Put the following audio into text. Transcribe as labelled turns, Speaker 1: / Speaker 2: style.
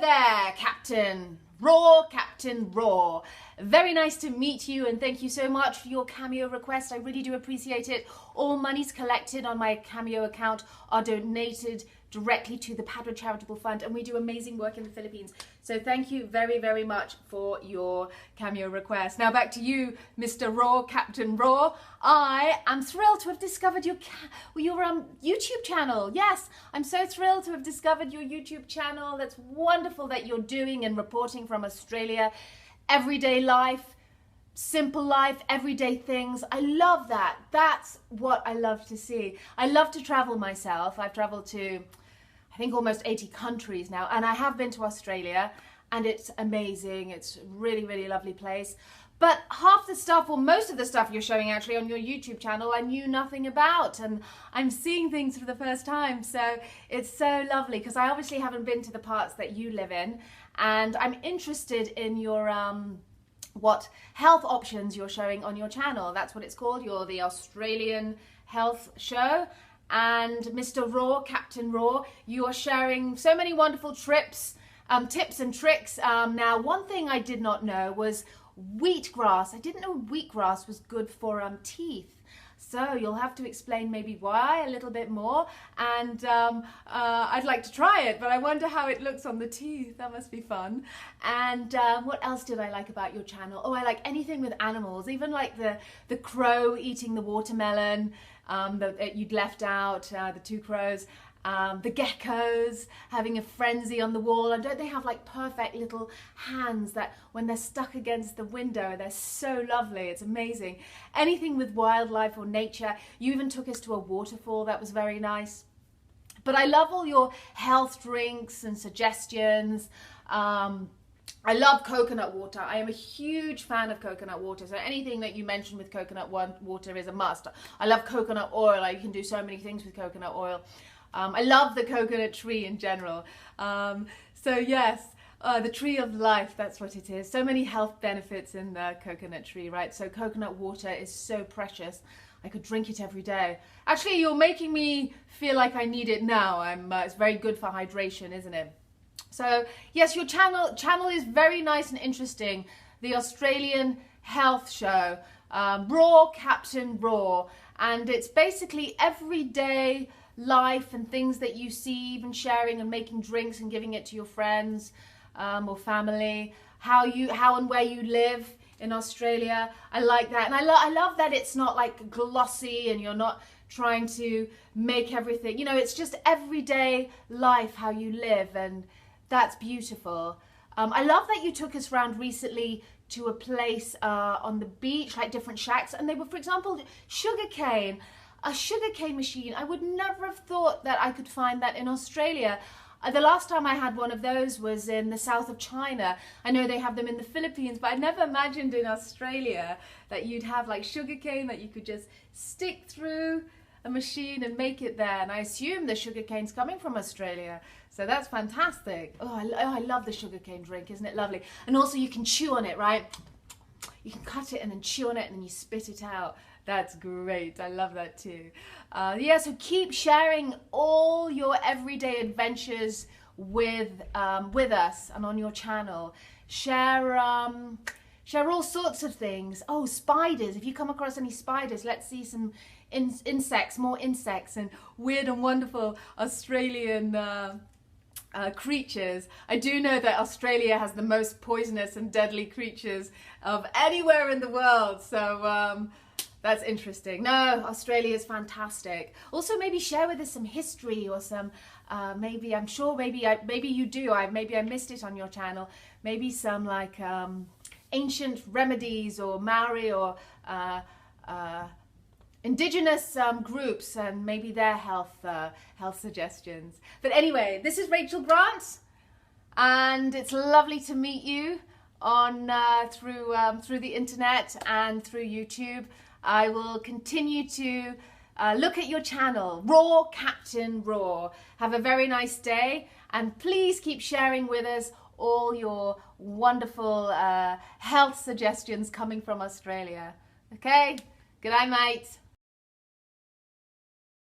Speaker 1: there, Captain Raw. Very nice to meet you, and thank you so much for your Cameo request. I really do appreciate it. All monies collected on my Cameo account are donated directly to the Padua Charitable Fund, and we do amazing work in the Philippines. So thank you very, very much for your Cameo request. Now back to you, Mr. Raw, Captain Raw. I am thrilled to have discovered your YouTube channel. Yes, I'm so thrilled to have discovered your YouTube channel. That's wonderful that you're doing and reporting from Australia. Everyday life, simple life, everyday things. I love that. That's what I love to see. I love to travel myself. I've traveled to, I think, almost 80 countries now, and I have been to Australia, and it's amazing. It's really, really lovely place. But half the stuff, or most of the stuff you're showing actually on your YouTube channel, I knew nothing about, and I'm seeing things for the first time. So it's so lovely, because I obviously haven't been to the parts that you live in, and I'm interested in your what health options you're showing on your channel. That's what it's called. You're the Australian Health Show. And Mr. Raw, Captain Raw, you are sharing so many wonderful tips and tricks. Now, one thing I did not know was wheatgrass. I didn't know wheatgrass was good for teeth. So you'll have to explain maybe why a little bit more. And I'd like to try it, but I wonder how it looks on the teeth. That must be fun. And what else did I like about your channel? Oh, I like anything with animals, even like the crow eating the watermelon that you'd left out, the two crows. The geckos having a frenzy on the wall, and don't they have like perfect little hands that when they're stuck against the window, they're so lovely. It's amazing. Anything with wildlife or nature. You even took us to a waterfall. That was very nice. But I love all your health drinks and suggestions. I love coconut water. I am a huge fan of coconut water. So anything that you mention with coconut water is a must. I love coconut oil. You can do so many things with coconut oil. I love the coconut tree in general. So yes, the tree of life, that's what it is. So many health benefits in the coconut tree, right? So coconut water is so precious. I could drink it every day. Actually, you're making me feel like I need it now. It's very good for hydration, isn't it? So yes, your channel is very nice and interesting. The Australian Health Show, Raw, Captain Raw. And it's basically everyday life and things that you see, even sharing and making drinks and giving it to your friends or family, how and where you live in Australia. I like that, and I love that it's not like glossy and you're not trying to make everything, you know, it's just everyday life, how you live, and that's beautiful. I love that you took us around recently to a place on the beach, like different shacks, and they were, for example, sugarcane. A sugarcane machine. I would never have thought that I could find that in Australia. The last time I had one of those was in the south of China. I know they have them in the Philippines, but I never imagined in Australia that you'd have like sugarcane that you could just stick through a machine and make it there. And I assume the sugarcane's coming from Australia. So that's fantastic. Oh, I love the sugarcane drink. Isn't it lovely? And also you can chew on it, right? You can cut it and then chew on it and then you spit it out. That's great. I love that too. Yeah, so keep sharing all your everyday adventures with us and on your channel. Share all sorts of things. Oh, spiders. If you come across any spiders, let's see some insects, more insects and weird and wonderful Australian creatures. I do know that Australia has the most poisonous and deadly creatures of anywhere in the world. So that's interesting. No, Australia is fantastic. Also, maybe share with us some history or some, maybe, I'm sure maybe you do. Maybe I missed it on your channel. Maybe some like ancient remedies or Maori or indigenous groups and maybe their health suggestions. But anyway, this is Rachel Grant, and it's lovely to meet you on through the internet and through YouTube. I will continue to look at your channel, Raw Captain Raw. Have a very nice day, and please keep sharing with us all your wonderful health suggestions coming from Australia. Okay? Good night, mate.